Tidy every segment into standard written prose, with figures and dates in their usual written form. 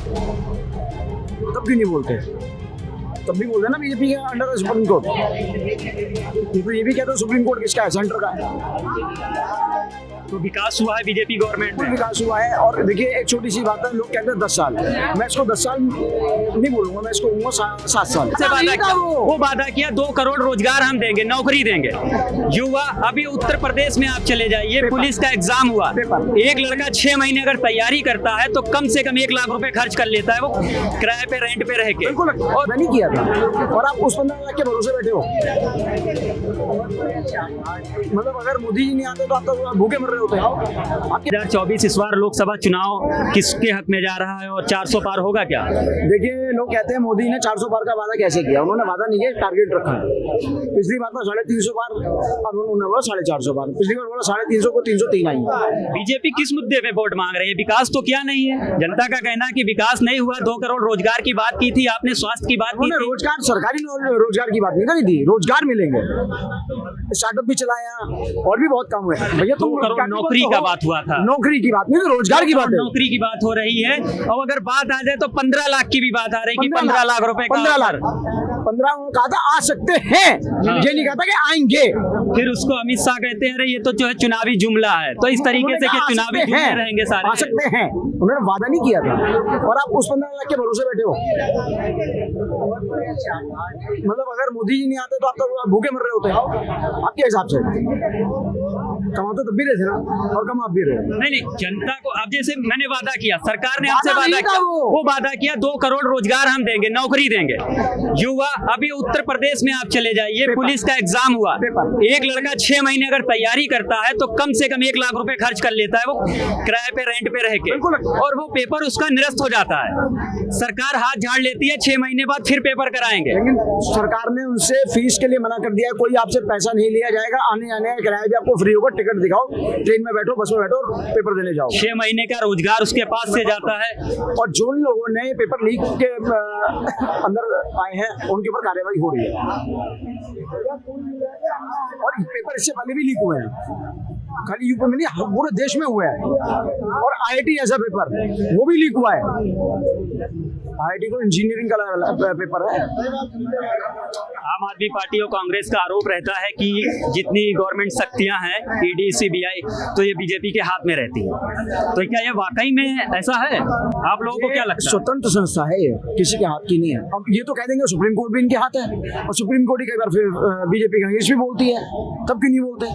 तब क्यों नहीं बोलते? तब भी बोलते ना बीजेपी के अंडर सुप्रीम कोर्ट। तो ये भी कहते हैं सुप्रीम कोर्ट किसका है? सेंटर का है। तो विकास हुआ है बीजेपी गवर्नमेंट कुछ में। विकास हुआ है। और देखिए एक छोटी सी बात है, लोग कहते हैं 10 साल, मैं इसको 10 साल नहीं बोलूंगा, मैं इसको कहूंगा 7 साल। से वादा किया, वो वादा किया 2 करोड़ रोजगार हम देंगे, नौकरी देंगे। युवा अभी उत्तर प्रदेश में आप चले जाइए, पुलिस का एग्जाम हुआ, एक लड़का 6 महीने अगर तैयारी करता है तो कम से कम 1 लाख रुपए खर्च कर लेता है, वो किराए पे रेंट पे रह के। बिल्कुल, और नहीं किया था और आप उस 15 लाख के भरोसे बैठे हो। मतलब अगर मोदी जी नहीं आते तो आप तो भूखे मर रहे होते। 2024 इस बार लोकसभा चुनाव किसके हक में जा रहा है और 400 पार होगा क्या? देखिए लोग कहते हैं मोदी ने 400 पार का वादा कैसे किया? उन्होंने वादा नहीं किया, टारगेट रखा है। पिछली बार था 350 पार, अब उन्होंने बोला 450 पार। पिछली बार बोला 350 को 303 आई। बीजेपी किस मुद्दे पे वोट मांग रही है? विकास तो क्या नहीं है? जनता का कहना है कि विकास नहीं हुआ। 2 करोड़ रोजगार की बात की थी आपने, स्वास्थ्य की बात की उन्होंने थी। रोजगार, सरकारी रोजगार की बात नहीं करी थी। रोजगार मिलेंगे, स्टार्टअप भी चलाया और भी बहुत काम हुए भैया। 2 करोड़ नौकरी का बात हुआ था, नौकरी की बात नहीं, तो रोजगार की बात है। नौकरी की बात हो रही है। और अगर बात आ जाए तो 15 लाख की भी बात आ रही है कि 15 लाख रुपए का 15 लाख 15 कहा था आ सकते हैं, ये नहीं कहा था कि आएंगे। फिर उसको अमित शाह कहते हैं अरे ये तो जो है चुनावी जुमला है। तो इस तरीके से कि चुनावी जुमले रहेंगे सारे। आ सकते हैं, उन्होंने वादा नहीं किया था और आप उस 15 लाख के भरोसे बैठे हो। मतलब अगर मोदी जी नहीं आते तो आप तो भूखे मर रहे होते आपके हिसाब से। कमाते तब भी रहे थे ना, और कमा आप भी रहे। नहीं, जनता को अब जैसे मैंने वादा किया, सरकार ने आपसे वादा किया, वो वादा किया 2 करोड़ रोजगार हम देंगे, नौकरी देंगे। युवा अभी उत्तर प्रदेश में आप चले जाइए, पुलिस का एग्जाम हुआ, एक लड़का 6 महीने अगर तैयारी करता है तो कम से कम 1 लाख रुपए खर्च कर लेता है, वो किराए पे रेंट पे रह के, और वो पेपर उसका निरस्त हो जाता है। सरकार हाथ झाड़ लेती है, 6 महीने बाद फिर पेपर कराएंगे। लेकिन सरकार ने उनसे फीस के लिए मना कर दिया है, कोई आपसे पैसा नहीं लिया जाएगा, आने जाने का किराया भी आपको फ्री होगा, टिकट दिखाओ, ट्रेन में बैठो, बस में बैठो और पेपर देने जाओ। 6 महीने का रोजगार उसके पास से जाता है। और जो लोगों ने पेपर लीक के अंदर आए हैं उनके ऊपर कार्रवाई हो रही है। और पेपर इससे पहले भी लीक हुए हैं, खाली यूपी में नहीं, पूरे देश में हुआ है। और IIT ऐसा पेपर वो भी लीक हुआ है। IIT तो इंजीनियरिंग का पेपर है। आम आदमी पार्टी और कांग्रेस का आरोप रहता है कि जितनी गवर्नमेंट शक्तियां हैं, ED CBI, तो ये बीजेपी के हाथ में रहती है। तो क्या ये वाकई में ऐसा है? आप लोगों को क्या लगता है? स्वतंत्र संस्था है ये, किसी के हाथ की नहीं है। अब ये तो कह देंगे सुप्रीम कोर्ट भी इनके हाथ है, और सुप्रीम कोर्ट ही कई बार फिर बीजेपी कांग्रेस भी बोलती है। तब क्यों नहीं बोलते?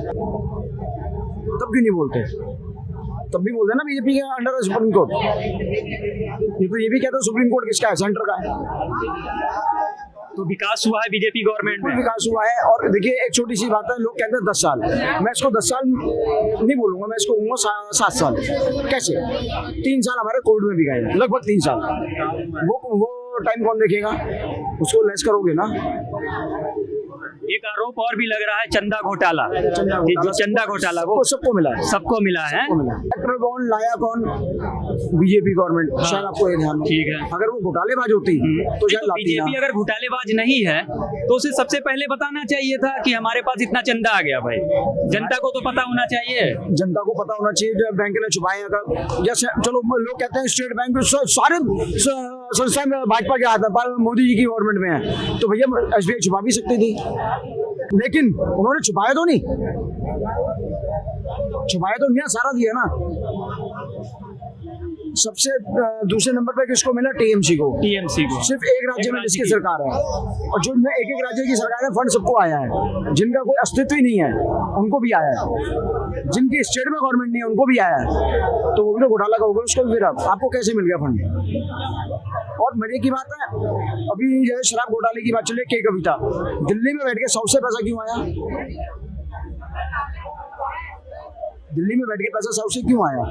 तब क्यों नहीं बोलते? तब भी बोलते ना बीजेपी के अंडर सुप्रीम कोर्ट। ये तो ये भी कहते हैं सुप्रीम कोर्ट किसका है? सेंटर का है। तो विकास हुआ है बीजेपी गवर्नमेंट में। विकास हुआ है। और देखिए एक छोटी सी बात है, लोग कहते हैं 10 साल, मैं इसको 10 साल नहीं बोलूंगा, मैं इसको कहूंगा 7 साल। कैसे? 3 साल हमारे कोविड में भी गए, लगभग 3 साल। वो टाइम कौन देखेगा? उसको लेस करोगे ना। एक आरोप और भी लग रहा है चंदा घोटाला, जो चंदा घोटाला वो सबको मिला है, सबको मिला है। पेट्रोल बॉन्ड लाया कौन? BJP government. शायद आपको ये ध्यान हो। ठीक है। अगर वो घोटालेबाज होती तो शायद लाती ना। बीजेपी अगर घोटालेबाज नहीं है तो उसे सबसे पहले बताना चाहिए था कि हमारे पास इतना चंदा आ गया। भाई जनता को तो पता होना चाहिए। जनता को पता होना चाहिए, जो बैंक ने छुपाए। अगर जैसे चलो लोग कहते हैं स्टेट बैंक सारे संस्थाएं भाजपा के हाथ में, मोदी जी की गवर्नमेंट में है, तो भैया SBI छुपा भी सकती थी, लेकिन उन्होंने छुपाया तो नहीं, छुपाया तो नहीं, सारा दिया ना। सबसे दूसरे नंबर पे किसको मिला? TMC को। सिर्फ एक राज्य में जिसकी सरकार है, और जो एक राज्य की सरकार है, फंड सबको आया है। जिनका कोई अस्तित्व ही नहीं है उनको भी आया है, जिनकी स्टेट में गवर्नमेंट नहीं है उनको भी आया है। तो वो भी तो घोटाला का होगा, उसको भी फिर आपको कैसे मिल गया फंड? और मजे की बात है, अभी जैसे शराब घोटाले की बात चले, के कविता दिल्ली में बैठ के 100 से पैसा क्यों आया? दिल्ली में बैठ के पैसा 100 से क्यों आया?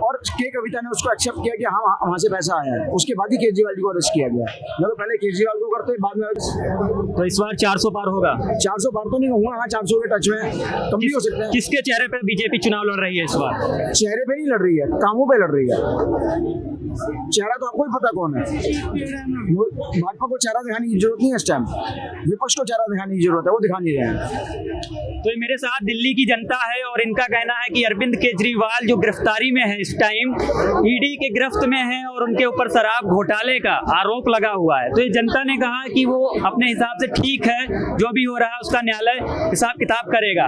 और के कविता ने उसको एक्सेप्ट किया कि हाँ वहाँ से पैसा आया है। उसके बाद ही केजरीवाल जी को अरेस्ट किया गया। मतलब पहले केजरीवाल को करते, बाद में। तो इस बार 400 पार होगा? 400 पार तो नहीं कहूँगा, हाँ 400 के टच में कम भी हो सकता है। किसके चेहरे पे बीजेपी चुनाव लड़ रही है इस बार? चेहरे पे नहीं लड़ रही है, कामों पे लड़ रही है। चेहरा तो आपको ही पता कौन है। भाजपा को चेहरा दिखाने की जरूरत नहीं है इस टाइम, विपक्ष को चेहरा दिखाने की जरूरत है, वो दिखा नहीं रहे हैं। तो ये मेरे साथ दिल्ली की जनता है और इनका कहना है कि अरविंद केजरीवाल जो गिरफ्तारी में है इस टाइम, ईडी के गिरफ्त में है और उनके ऊपर शराब घोटाले का आरोप लगा हुआ है। तो ये जनता ने कहा कि वो अपने हिसाब से ठीक है, जो भी हो रहा है उसका न्यायालय हिसाब किताब करेगा।